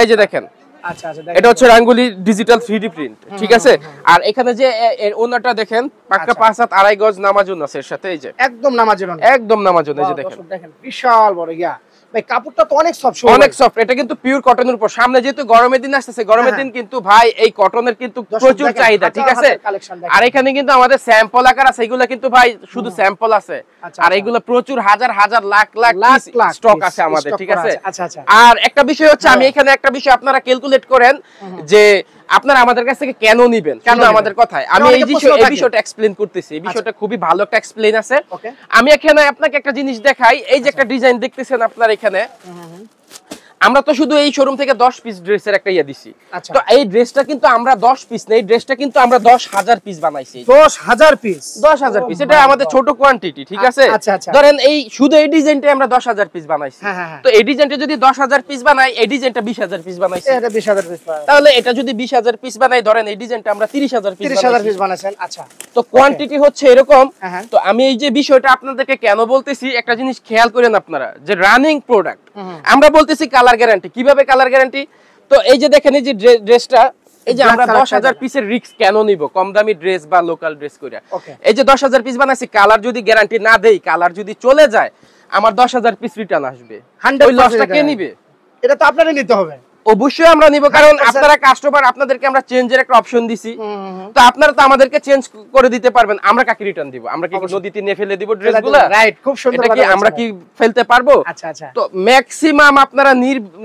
এই যে দেখেন আচ্ছা আচ্ছা, এটা হচ্ছে রাঙ্গুলি ডিজিটাল 3D প্রিন্ট, ঠিক আছে? আর এখানে যে এর ওন্নাটা দেখেন পাক্কা 5 হাত 2.5 গজ নামাজ ওন্না এর সাথে, এই যে একদম নামাজ ওন্না, একদম নামাজ ওন্না। এই যে দেখেন বিশাল বড় ইয়া ভাই, কাপড়টা তো অনেক সফট, অনেক সফট। এটা কিন্তু পিওর কটনের উপর। সামনে যেহেতু গরমের দিন আসতেছে, গরমের দিন কিন্তু ভাই এই কটনের কিন্তু প্রচুর চাহিদা, ঠিক আছে? আর এখানে কিন্তু আমাদের স্যাম্পল আকার আছে, এগুলা কিন্তু ভাই শুধু স্যাম্পল আছে, আর এগুলা প্রচুর হাজার হাজার লাখ লাখ স্টক আছে আমাদের, ঠিক আছে? আর একটা বিষয় হচ্ছে, আমি এখানে একটা বিষয় আপনারা ক্যালকুলেট করেন যে আপনারা আমাদের কাছ থেকে কেন নিবেন, কেন আমাদের কথায় আমি এই বিষয়টা এক্সপ্লেইন করতেছি। এই বিষয়টা খুবই ভালো একটা এক্সপ্লেইন আছে। আমি এখানে আপনাকে একটা জিনিস দেখাই, এই যে একটা ডিজাইন দেখতেছেন আপনারা এখানে, আমরা তো শুধু এই শোরুম থেকে 10 পিস ড্রেসের একটা ইয়া দিছি। তো এই ড্রেসটা কিন্তু আমরা 10 পিস না, এই ড্রেসটা কিন্তু আমরা 10,000 পিস বানাইছি। 10,000 পিস? 10,000 পিস, এটা আমাদের ছোট কোয়ান্টিটি, ঠিক আছে? ধরেন এই শুধু এই ডিজাইনটা আমরা 10,000 পিস বানাইছি। তো এই ডিজাইনটা যদি 10,000 পিস বানাই, এই ডিজাইনটা 20,000 পিস বানাইছি। এটা 20,000 পিস, তাহলে এটা যদি 20,000 পিস বানাই, ধরেন এই ডিজাইনটা আমরা 30,000 পিস বানাইছেন। আচ্ছা, তো কোয়ান্টিটি হচ্ছে এরকম। তো আমি এই যে বিষয়টা আপনাদেরকে কেন বলতেছি, একটা জিনিস খেয়াল করেন আপনারা, যে রানিং প্রোডাক্ট আমরা বলতেছি কালার গ্যারান্টি। কিভাবে কালার গ্যারান্টি? তো এই যে দেখেন, এই যে ড্রেসটা, এই যে আমরা 10,000 পিসের রিস্ক কেন নিব কম দামি ড্রেস বা লোকাল ড্রেস করে? এই যে 10,000 পিস বানাইছি, কালার যদি গ্যারান্টি না দেই, কালার যদি চলে যায়, আমার 10,000 পিস রিটার্ন আসবে। ওই লসটা কে নিবে? এটা তো আপনারই নিতে হবে। অবশ্যই আমরা নিব, কারণ আপনারা কাস্টমার, আপনাদেরকে আমরা চেঞ্জের একটা অপশন দিছি। তো আপনারা তো আমাদেরকে চেঞ্জ করে দিতে পারবেন, আমরা কাকে রিটার্ন দিব? আমরা কি নদীতে নিয়ে ফেলে দিব ড্রেসগুলো? রাইট, খুব সুন্দর। এটা কি আমরা কি ফেলতে পারবো? আচ্ছা আচ্ছা। তো ম্যাক্সিমাম আপনারা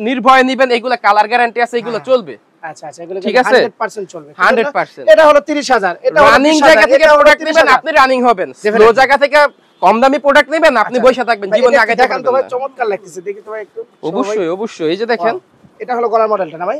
নির্ভয় নেবেন, এগুলা কালার গ্যারান্টি আছে, এগুলো চলবে। আচ্ছা আচ্ছা, এগুলো ঠিক আছে, 100% চলবে। 100%। এটা হলো 30,000, এটা রানিং জায়গা থেকে প্রোডাক্ট নেবেন, আপনি রানিং হবেন। স্লো জায়গা থেকে কম দামি প্রোডাক্ট নেবেন, আপনি বসে থাকবেন, জীবনে আগে দেখেন তো ভাই, চমৎকার লাগতেছে, দেখি তো ভাই একটু। অবশ্যই অবশ্যই, এই যে দেখেন, এটা হলো গলার মডেলটা না ভাই?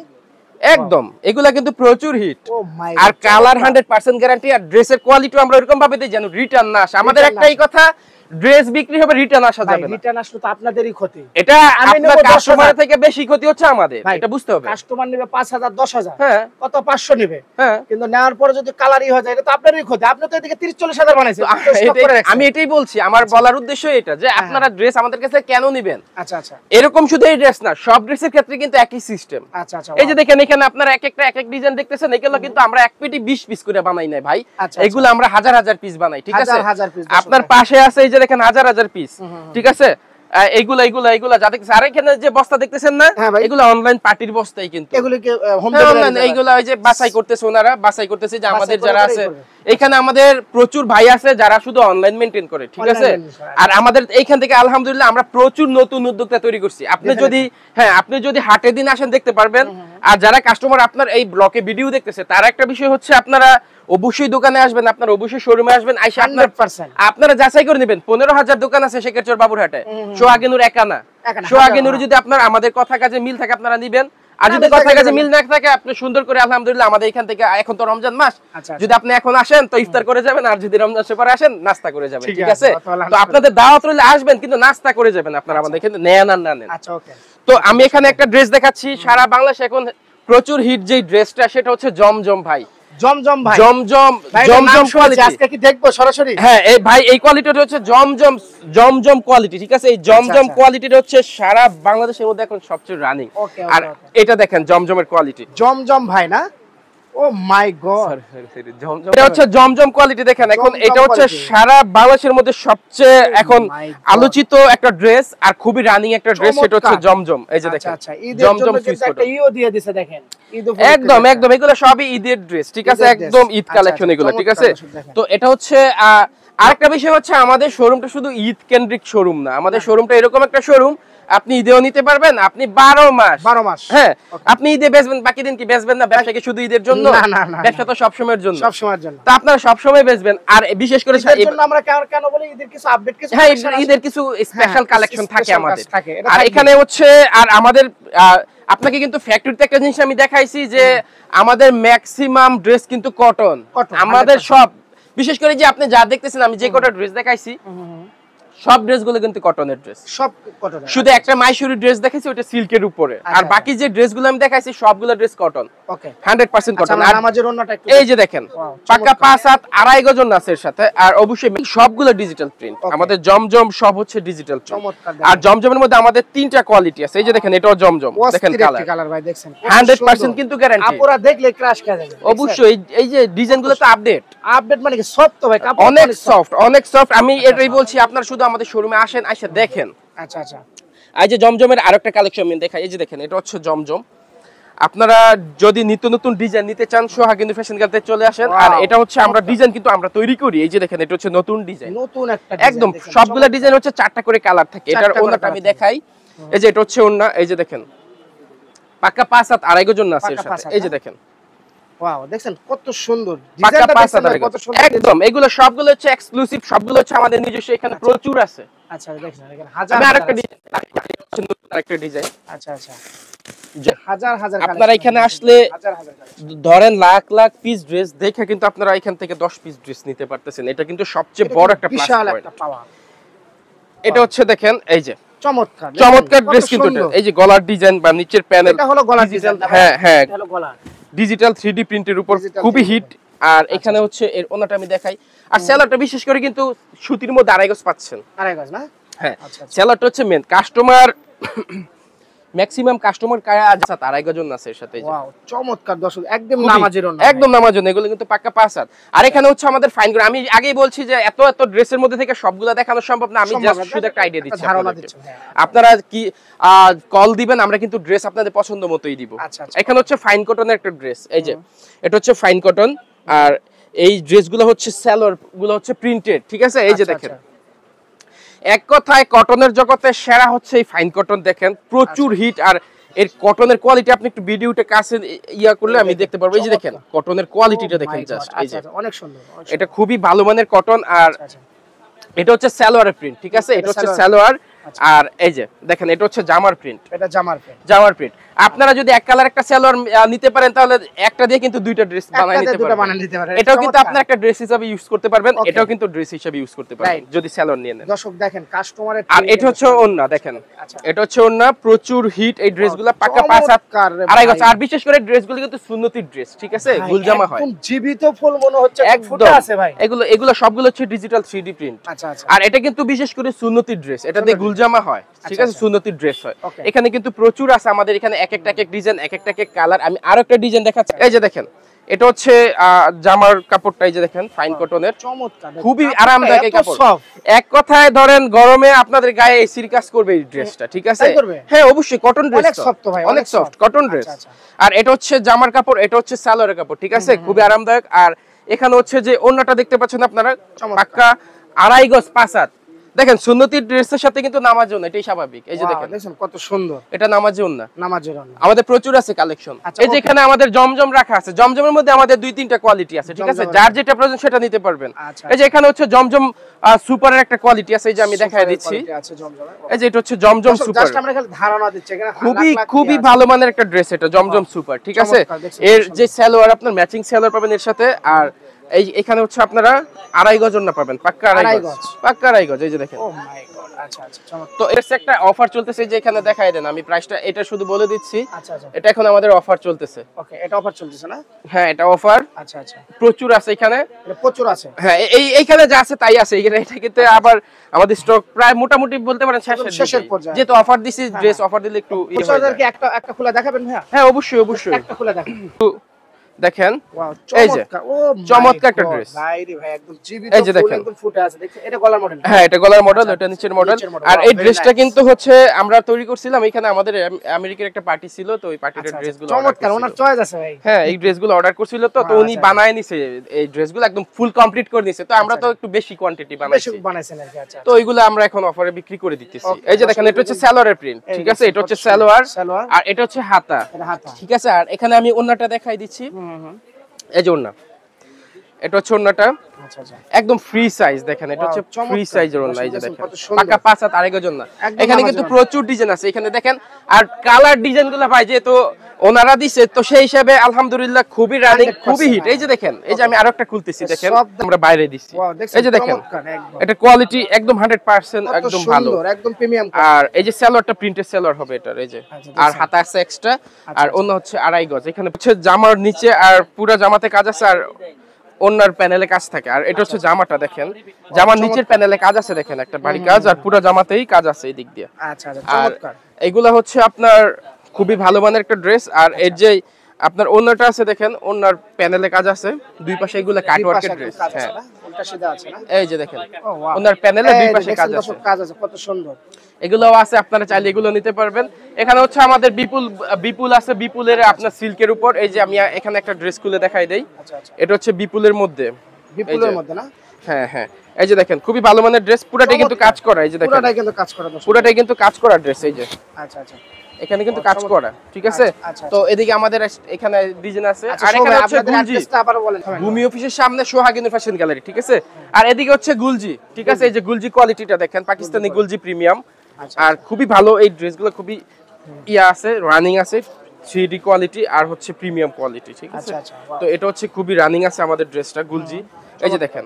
একদম, এগুলা কিন্তু প্রচুর হিট। ও মাই, আর কালার 100% গ্যারান্টি, আর ড্রেসের কোয়ালিটি আমরা এরকম ভাবে দেই যেন রিটার্ন না আসে। আমাদের একটাই কথা, ড্রেস বিক্রি হবে, রিটার্ন আসা যাবে না। রিটার্ন আসলে তো আপনাদেরই ক্ষতি। এটা আপনার কাস্টমার থেকে বেশি ক্ষতি হচ্ছে আমাদের, এটা বুঝতে হবে। কাস্টমার নেবে 5,000 10,000, হ্যাঁ, কত 500 নেবে, হ্যাঁ, কিন্তু নেওয়ার পরে যদি কালারই হয়ে যায়, এটা তো আপনারই ক্ষতি। আপনি তো এদিকে 30-40,000 বানাইছেন। আমি এটাই বলছি, আমার বলার উদ্দেশ্য এটা, যে আপনারা ড্রেস আমাদের কাছে কেন নেবেন। আচ্ছা আচ্ছা, এরকম শুধু এই ড্রেস না, সব ড্রেসের ক্ষেত্রে কিন্তু একই সিস্টেম। আচ্ছা আচ্ছা, এই যে দেখেন, এখানে আপনারা এক এক ডিজাইন দেখতেছেন, এগুলো কিন্তু আমরা এক পেটি 20 পিস করে বানাই নাই ভাই, এগুলো আমরা হাজার হাজার পিস বানাই। ঠিক আছে, আপনার পাশে আছে এই যে দেখেন হাজার হাজার পিস। ঠিক আছে, এইগুলা এইগুলা এইগুলা যা দেখতেছেন, আর এখানে যে বস্তা দেখতেছেন না, এগুলা অনলাইন পার্টির বস্তাই, কিন্তু এগুলো কি হোম ডেলিভারি? এইগুলা ওই যে বাছাই করতেছে, ওনারা বাছাই করতেছে যে আমাদের যারা আছে এখানে, আমাদের প্রচুর ভাই আছে যারা শুধু অনলাইন মেইনটেইন করে। ঠিক আছে, আর আমাদের এইখান থেকে আলহামদুলিল্লাহ আমরা প্রচুর নতুন উদ্যোক্তা তৈরি করছি। আপনি যদি, হ্যাঁ, আপনি যদি হাটের দিন আসেন দেখতে পারবেন। আর যারা কাস্টমার আপনার এই ব্লকে ভিডিও দেখতেছে, তার একটা বিষয় হচ্ছে, আপনারা অবশ্যই দোকানে আসবেন, আপনারা অবশ্যই শোরুমে আসবেন, আইসা আপনারা যাচাই করে নেবেন। 15,000 দোকান আছে শেখেরচর বাবুরহাটে, সোহাগীনুর একানা। সোহাগীনুর যদি আপনার আমাদের কথা কাজে মিল থাকে, আপনারা নিবেন। আর যদি কথা কাজে মিল না থাকে, আপনি সুন্দর করে আলহামদুলিল্লাহ আমাদের এখান থেকে, এখন তো রমজান মাস, যদি আপনি এখন আসেন তো ইফতার করে যাবেন, আর যদি রমজান শেষ পরে আসেন নাস্তা করে যাবেন। ঠিক আছে, তো আপনাদের দাওয়াত রইলে আসবেন, কিন্তু নাস্তা করে যাবেন আপনারা আমাদের এখানে, নেন আর না নেন। আচ্ছা, ওকে। তো আমি এখানে একটা ড্রেস দেখাচ্ছি, সারা বাংলাদেশে এখন প্রচুর হিট যে ড্রেসটা, সেটা হচ্ছে জমজম ভাই। জমজম ভাই, জমজম কোয়ালিটি। আজকে কি দেখবো সরাসরি? হ্যাঁ, এই ভাই এই কোয়ালিটিটা হচ্ছে জমজম কোয়ালিটি। ঠিক আছে, এই জমজম কোয়ালিটিটা হচ্ছে সারা বাংলাদেশের মধ্যে এখন সবচেয়ে রানিং। আর এটা দেখেন জমজমের কোয়ালিটি, জমজম ভাই না? ও মাই গড, এটা হচ্ছে জমজম কোয়ালিটি। দেখেন এখন এটা হচ্ছে সারা বাংলাদেশের মধ্যে সবচেয়ে এখন আলোচিত একটা ড্রেস, আর খুবই রানিং একটা ড্রেস, সেটা হচ্ছে জমজম। এই যে দেখেন জমজম একটা ইও দিয়ে দিয়েছে, দেখেন একদম একদম, এগুলো সবই ঈদের ড্রেস। ঠিক আছে, একদম ঈদ কালেকশন এগুলো। ঠিক আছে, তো এটা হচ্ছে আরেকটা বিষয় হচ্ছে, আমাদের শোরুমটা শুধু ঈদ কেন্দ্রিক শোরুম না, আমাদের শোরুমটা এরকম একটা শোরুম, আপনি ঈদেও নিতে পারবেন, আপনি 12 মাস। হ্যাঁ, আপনি ঈদে বেচবেন, বাকি দিন কি বেচবেন না? ব্যবসা কি শুধু ঈদের জন্য? ব্যবসা তো সব সময়ের জন্য, তো আপনারা সব সময় বেচবেন। আর বিশেষ করে আমরা কেন বলি, ঈদের কিছু আপডেট, কিছু হ্যাঁ, ঈদের কিছু স্পেশাল কালেকশন থাকে আমাদের। আর এখানে হচ্ছে, আর আমাদের আপনাকে কিন্তু ফ্যাক্টরিতে একটা জিনিস আমি দেখাইছি, যে আমাদের ম্যাক্সিমাম ড্রেস কিন্তু কটন। আমাদের সব, বিশেষ করে যে আপনি যা দেখতেছেন, আমি যে কটা ড্রেস দেখাইছি, সব ড্রেসগুলো কিন্তু কটনের ড্রেস, সব কটন। শুধু একটা মাইশুরি ড্রেস দেখাইছি, ওটা সিল্কের উপরে, আর বাকি যে ড্রেসগুলো আমি দেখাইছি সবগুলো ড্রেস কটন। ওকে, 100% কটন। আর নামাজের ওন্নাটা একটু এই যে দেখেন, পাকা 5-7 আড়াই গজ ওন্না আছে এর সাথে, আর অবশ্যই সবগুলো ডিজিটাল প্রিন্ট। আমাদের জমজম সব হচ্ছে ডিজিটাল প্রিন্ট। আর জমজমের মধ্যে আমাদের 3টা কোয়ালিটি আছে। এই যে দেখেন, এটাও জমজম, দেখেন কালার ভাই, দেখছেন 100% কিন্তু গ্যারান্টি। আপুরা দেখলে ক্রাশ খেয়ে যাবে। অবশ্যই এই যে ডিজাইনগুলো তো আপডেট মানে কি সফট তো ভাই, কাপড় অনেক সফট, অনেক সফট। আমি এটাই বলছি, আপনারা শুধু আমাদের শোরুমে আসেন, আইসা দেখেন। আচ্ছা আচ্ছা, এই যে জমজমের আরেকটা কালেকশন আমি দেখাই। এই যে দেখেন, এটা হচ্ছে জমজম। আপনারা যদি নিত্য নতুন ডিজাইন নিতে চান, সোহাগিনী ফ্যাশন গ্যালারিতে চলে আসেন। আর এটা হচ্ছে আমরা ডিজাইন কিন্তু আমরা তৈরি করি। এই যে দেখেন, এটা হচ্ছে নতুন ডিজাইন, নতুন একটা একদম, সবগুলা ডিজাইন হচ্ছে 4টা করে কালার থাকে। এটার ওন্নাটা আমি দেখাই। এই যে এটা হচ্ছে ওন্না, এই যে দেখেন পাকা 5-7 আড়াই গজ ওন্না আছে এর সাথে। এই যে দেখেন ওয়াও দেখেন কত সুন্দর পাকা পাঁচ হাত কত সুন্দর একদম। এগুলো সবগুলো হচ্ছে এক্সক্লুসিভ, সবগুলো হচ্ছে আমাদের নিজস্ব, এখানে প্রচুর আছে। আচ্ছা দেখেন এখানে হাজার আরেকটা ডিজাইন। আচ্ছা হাজার হাজার আপনারা এখানে আসলে ধরেন লাখ লাখ পিস ড্রেস দেখে কিন্তু আপনারা এখান থেকে 10 পিস ড্রেস নিতে পারতেছেন। এটা কিন্তু সবচেয়ে বড় একটা বিশাল একটা পাওয়া। এটা হচ্ছে দেখেন এই যে চমৎকার ড্রেস কিন্তু এই যে গলার ডিজাইন বা নিচের প্যানেল, এটা হলো গলার ডিজাইন। হ্যাঁ এটা হলো গলা ডিজিটাল 3D প্রিন্টের উপর খুবই হিট। আর এখানে হচ্ছে এর ওনাটা আমি দেখাই। আর সেলারটা বিশেষ করে কিন্তু সুতির মধ্যে 2.5 গজ পাচ্ছেন। 2.5 গজ না? হ্যাঁ সেলারটা হচ্ছে মেন কাস্টমার, ম্যাক্সিমাম কাস্টমার কায়া আছে 2.5 গজ আছে এর সাথে। ওয়াও চমৎকার দর্শক, একদম নামাজের না, একদম নামাজের না, এগুলো কিন্তু পাক্কা 5 হাত। আর এখানে হচ্ছে আমাদের ফাইন করে, আমি আগেই বলছি যে এত ড্রেসের মধ্যে থেকে সবগুলা দেখানো সম্ভব না, আমি জাস্ট শুধু একটা আইডিয়া দিচ্ছি, ধারণা দিচ্ছি। আপনারা কি কল দিবেন, আমরা কিন্তু ড্রেস আপনাদের পছন্দ মতোই দিব। এখানে হচ্ছে ফাইন কটনের একটা ড্রেস, এই যে এটা হচ্ছে ফাইন কটন। আর এই ড্রেসগুলো হচ্ছে সেলর গুলো হচ্ছে প্রিন্টেড, ঠিক আছে? এই যে দেখেন, এক কথায় কটনের জগতে সেরা হচ্ছে এই ফাইন কটন। দেখেন প্রচুর হিট। আর এর কটনের কোয়ালিটি আপনি একটু ভিডিওটা কাছে ইয়া করলে আমি দেখতে পারবো। এই যে দেখেন কটনের কোয়ালিটিটা দেখেন জাস্ট, এই যে অনেক সুন্দর, এটা খুবই ভালো মানের কটন। আর এটা হচ্ছে সালোয়ারের প্রিন্ট, ঠিক আছে? এটা হচ্ছে সালোয়ার। আর এই যে দেখেন এটা হচ্ছে জামার প্রিন্ট, এটা জামার প্রিন্ট। আপনারা যদি এক কালার একটা সালোয়ার নিতে পারেন তাহলে একটা দিয়ে কিন্তু দুইটা ড্রেস বানাই নিতে পারবেন। এটাও কিন্তু আপনারা একটা ড্রেস হিসেবে ইউজ করতে পারবেন, এটাও কিন্তু ড্রেস হিসেবে ইউজ করতে পারবেন যদি সালোয়ার নিয়ে নেন। দর্শক দেখেন কাস্টমারের। আর এটা হচ্ছে ওন্না, দেখেন এটা হচ্ছে ওন্না, প্রচুর হিট। এই ড্রেসগুলো পাকা 5 হাত 2.5 গজ। আর বিশেষ করে ড্রেসগুলো কিন্তু সুন্নতির ড্রেস, ঠিক আছে? গুলজামা হয়, একদম জীবিত ফুল মনে হচ্ছে, ফুটে আছে ভাই। এগুলো সবগুলো হচ্ছে ডিজিটাল 3D প্রিন্ট। আর এটা কিন্তু বিশেষ করে সুন্নতির ড্রেস, এটা দিয়ে গুলজামা হয়, ঠিক আছে? সুন্নতির ড্রেস হয়। এখানে কিন্তু প্রচুর আছে আমাদের এখানে, এক একটা ডিজাইন, এক একটা কালার। আমি আরো একটা ডিজাইন দেখাচ্ছি। এই যে দেখেন এটা হচ্ছে জামার কাপড়টা, এই যে দেখেন ফাইন কটনের, চমৎকার, খুবই আরামদায়ক এই কাপড়। এক কথায় ধরেন গরমে আপনাদের গায়ে এসির কাজ করবে এই ড্রেসটা, ঠিক আছে? হ্যাঁ অবশ্যই, কটন ড্রেস, অনেক সফট ভাই, অনেক সফট কটন ড্রেস। আর এটা হচ্ছে জামার কাপড়, এটা হচ্ছে সালোয়ারের কাপড়, ঠিক আছে? খুবই আরামদায়ক। আর এখানে হচ্ছে যে ওন্নাটা দেখতে পাচ্ছেন আপনারা, পাক্কা 2.5 গজ 5 হাত। দেখেন সুন্নতির ড্রেসের সাথে কিন্তু নামাজের ওন্না, এটাই স্বাভাবিক। এই যে দেখেন কত সুন্দর, এটা নামাজের ওন্না। আমাদের প্রচুর আছে কালেকশন। এই যে এখানে আমাদের জমজম রাখা আছে, জমজমের মধ্যে আমাদের 2-3টা কোয়ালিটি আছে, ঠিক আছে? যার যেটা প্রয়োজন সেটা নিতে পারবেন। এই যে এখানে হচ্ছে জমজম সুপারের একটা কোয়ালিটি আছে, এই যে আমি দেখাই দিচ্ছি। এই যে এটা হচ্ছে জমজম সুপার, জাস্ট আমরা খালি ধারণা দিচ্ছি, এখানে খুবই ভালো মানের একটা ড্রেস এটা, জমজম সুপার, ঠিক আছে? এর যে সালোয়ার, আপনার ম্যাচিং সালোয়ার পাবেন এর সাথে। আর এই এখানে হচ্ছে আপনারা 2.5 গজ ওন্না পাবেন, পাক্কা 2.5 গজ, পাক্কা 2.5 গজ। এই যে দেখেন, ও মাই গড, আচ্ছা তো এর একটা অফার চলতেছে, যে এখানে দেখাই দেন, আমি প্রাইসটা এটা শুধু বলে দিচ্ছি। এটা এখন আমাদের অফার চলতেছে। ওকে, এটা অফার চলতেছে না? হ্যাঁ এটা অফার। আচ্ছা প্রচুর আছে এখানে, প্রচুর আছে। হ্যাঁ এইখানে যা আছে তাই আছে। এটা কিন্তু আবার আমাদের স্টক প্রায় মোটামুটি বলতে পারেন শেষের পর্যায়ে, যেহেতু অফার দিছি, ড্রেস অফার দিলে একটু একটা খুলে দেখাবেন ভাই? হ্যাঁ অবশ্যই একটা খুলে দেখাবেন। দেখেন এই যে চমৎকার একটা ড্রেস, ভাই একদম জীবিত, এই যে দেখেন একদম ফুটে আছে। দেখেন এটা গলার মডেল, হ্যাঁ এটা গলার মডেল, এটা নিচের মডেল। আর এই ড্রেসটা কিন্তু হচ্ছে আমরা তৈরি করছিলাম, এখানে আমাদের আমেরিকার একটা পার্টি ছিল, তো ওই পার্টির ড্রেসগুলো চমৎকার, ওনার চয়েস আছে ভাই। হ্যাঁ এই ড্রেসগুলো অর্ডার করছিল, তো উনি বানায় নিছে এই ড্রেসগুলো, একদম ফুল কমপ্লিট করে নিছে। তো আমরা তো একটু বেশি কোয়ান্টিটি বানাইছেন আর কি। আচ্ছা তো ওইগুলো আমরা এখন অফারে বিক্রি করে দিতেছি। এই যে দেখেন এটা হচ্ছে সালোয়ারের প্রিন্ট, ঠিক আছে? এটা হচ্ছে সালোয়ার, আর এটা হচ্ছে হাতা, ঠিক আছে? আর এখানে আমি ওন্নাটা দেখাই দিচ্ছি। এই যে ওন্না, এটা হচ্ছে ওন্নাটা, একদম ফ্রি সাইজ। দেখেন এটা হচ্ছে ফ্রি সাইজের ওন্না, এই যে দেখেন পাকা 5 হাত 2.5 গজ ওন্না। এখানে কিন্তু প্রচুর ডিজাইন আছে, এখানে দেখেন। আর কালার ডিজাইনগুলো ভাই যেহেতু ওনারা দিছে, তো সেই হিসাবে আলহামদুলিল্লাহ খুবই রানিং, খুবই হিট। এই যে দেখেন, এই যে আমি আরেকটা খুলতেছি, দেখেন আমরা বাইরে দিছি। এই যে দেখেন এটা কোয়ালিটি একদম 100% একদম ভালো, একদম প্রিমিয়াম। আর এই যে সালোয়ারটা প্রিন্টেড সালোয়ার হবে এটার, এই যে। আর হাতা আছে এক্সট্রা, আর ওন্না হচ্ছে 2.5 গজ। এখানে হচ্ছে জামার নিচে আর পুরো জামাতে কাজ আছে, আর ওন্নার প্যানেলে কাজ থাকে। আর এটা হচ্ছে জামাটা, দেখেন জামার নিচের প্যানেলে কাজ আছে, দেখেন একটা বাড়ি কাজ, আর পুরো জামাতেই কাজ আছে এই দিক দিয়ে। আচ্ছা চমৎকার। এইগুলা হচ্ছে আপনার খুবই ভালো মানের একটা ড্রেস। আর এর যে আপনার ওন্নাটা আছে, দেখেন ওন্নার প্যানেলে কাজ আছে, দুই পাশে এগুলা কাট ওয়ার্কের ড্রেস। হ্যাঁ উল্টা সিধা আছে না? এই যে দেখেন ওন্নার প্যানেলে দুই পাশে কাজ আছে, কত সুন্দর। এগুলোও আছে, আপনারা চাইলে এগুলো নিতে পারবেন। এখানে হচ্ছে আমাদের বিপুল আছে, বিপুলের আপনার সিল্কের উপর। এই যে আমি এখানে একটা ড্রেস খুলে দেখাই দেই। এটা হচ্ছে বিপুলের মধ্যে, না? হ্যাঁ এই যে দেখেন খুবই ভালো মানের ড্রেস, পুরোটাই কিন্তু কাজ করা। এই যে দেখেন পুরোটাই কিন্তু কাজ করা ড্রেস। এই যে এখানে কিন্তু কাজ করা, ঠিক আছে। তো এদিকে আমাদের এখানে ডিজাইন আছে, আর এখানে হচ্ছে গুলজি, ভূমি অফিসের সামনে সোহাগী নূর ফ্যাশন গ্যালারি, ঠিক আছে। আর এদিকে হচ্ছে গুলজি, ঠিক আছে। এই যে গুলজি কোয়ালিটিটা দেখেন, পাকিস্তানি গুলজি প্রিমিয়াম, আর খুবই ভালো এই ড্রেসগুলো, খুবই ইয়া আছে, রানিং আছে, 3D কোয়ালিটি আর হচ্ছে প্রিমিয়াম কোয়ালিটি, ঠিক আছে। তো এটা হচ্ছে খুবই রানিং আছে আমাদের ড্রেসটা গুলজি। এই যে দেখেন,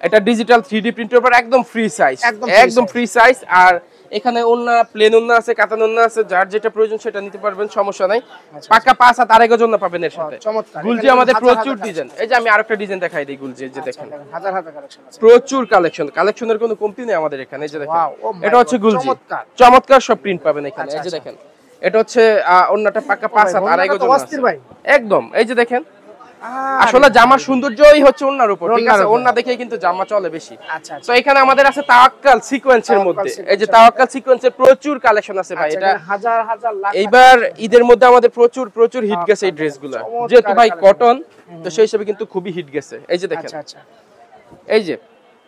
এটা ডিজিটাল 3D প্রিন্টের উপর একদম ফ্রি সাইজ, একদম ফ্রি সাইজ। আর এখানে ওন্না, প্লেন ওন্না আছে, কাতান ওন্না আছে, যার যেটা প্রয়োজন সেটা নিতে পারবেন, সমস্যা নাই। পাকা 5 হাত আড়াই গজ ওন্না পাবেন এর সাথে। গুলজি আমাদের প্রচুর ডিজাইন। এই যে আমি আরেকটা ডিজাইন দেখাই দিই গুলজি, এই যে দেখেন প্রচুর কালেকশনের কোনো কমতি নেই আমাদের এখানে। এই যে দেখেন, এটা হচ্ছে গুলজি, চমৎকার সব প্রিন্ট পাবেন এখানে। এই যে দেখেন, এটা হচ্ছে ওন্নাটা পাকা 5 হাত আড়াই গজ ওন্না একদম। এই যে দেখেন, আসলে জামার সৌন্দর্যই হচ্ছে ওন্নার উপর, ঠিক আছে। ওন্না দেখেই কিন্তু জামা চলে বেশি। তো এখানে আমাদের আছে তাওয়াক্কাল সিকোয়েন্সের মধ্যে, এই যে তাওয়াক্কাল সিকোয়েন্সের প্রচুর কালেকশন আছে ভাই। এটা এইবার ঈদের মধ্যে আমাদের প্রচুর হিট গেছে এই ড্রেসগুলো, যেহেতু ভাই কটন, তো সেই হিসেবে কিন্তু খুবই হিট গেছে। এই যে দেখেন, এই যে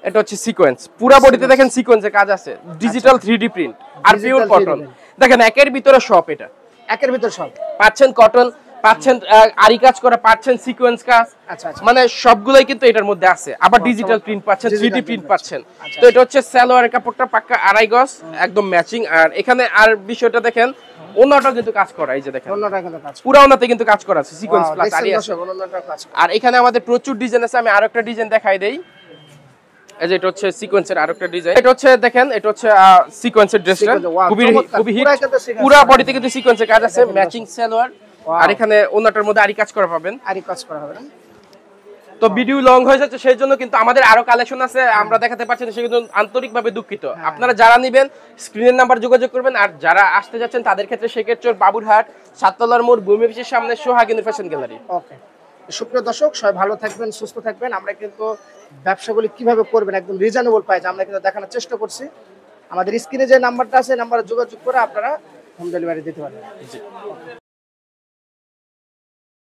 এটা হচ্ছে সিকোয়েন্স, পুরো বডিতে দেখেন সিকোয়েন্সের কাজ আছে, ডিজিটাল 3D প্রিন্ট আর পিওর কটন। দেখেন একের ভিতরে সব, এটা একের ভিতরে সব পাচ্ছেন, কটন পাচ্ছেন, আরি কাজ করা পাচ্ছেন, সিকোয়েন্স কাজ, মানে সবগুলাই কিন্তু এটার মধ্যে আছে। আবার ডিজিটাল প্রিন্ট পাচ্ছেন, 3D প্রিন্ট পাচ্ছেন। তো এটা হচ্ছে সালোয়ারের কাপড়টা পাক্কা আড়াই গজ, একদম ম্যাচিং। আর এখানে আর বিষয়টা দেখেন, ওন্নাটাও কিন্তু কাজ করা, এই যে দেখেন পুরো ওন্নাতে কিন্তু কাজ করা আছে, সিকোয়েন্স প্লাস আরি আছে। আর এখানে আমাদের প্রচুর ডিজাইন আছে, আমি আরেকটা ডিজাইন দেখাই দেই। এই যে এটা হচ্ছে সিকোয়েন্সের আরেকটা ডিজাইন, এটা হচ্ছে দেখেন, এটা হচ্ছে সিকোয়েন্সের ড্রেসটা খুবই হিট, পুরো বডিতে কিন্তু সিকোয়েন্সের কাজ আছে, ম্যাচিং সালোয়ার। আর এখানে ওন্নাটার মধ্যে আরি কাজ করা পাবেন, আরি কাজ করা হবে। তো ভিডিও লং হয়ে যাচ্ছে, সেই জন্য কিন্তু আমাদের আরো কালেকশন আছে, আমরা দেখাতে পারছি না, সেজন্য আন্তরিকভাবে দুঃখিত। আপনারা যারা নেবেন স্ক্রিনের নাম্বার যোগাযোগ করবেন, আর যারা আসতে যাচ্ছেন তাদের ক্ষেত্রে শেখেরচর, বাবুরহাট, সাততলার মোড়, ভূমি অফিসের সামনে সোহাগী নূর ফ্যাশন গ্যালারি। ওকে, সুপ্রিয় দর্শক, সবাই ভালো থাকবেন, সুস্থ থাকবেন। আমরা কিন্তু ব্যবসাগুলি কিভাবে করবেন একদম রিজনেবল প্রাইস আমরা কিন্তু দেখানোর চেষ্টা করছি। আমাদের স্ক্রিনে যে নাম্বারটা আছে, নাম্বারে যোগাযোগ করে আপনারা হোম ডেলিভারি দিতে পারবেন। জি।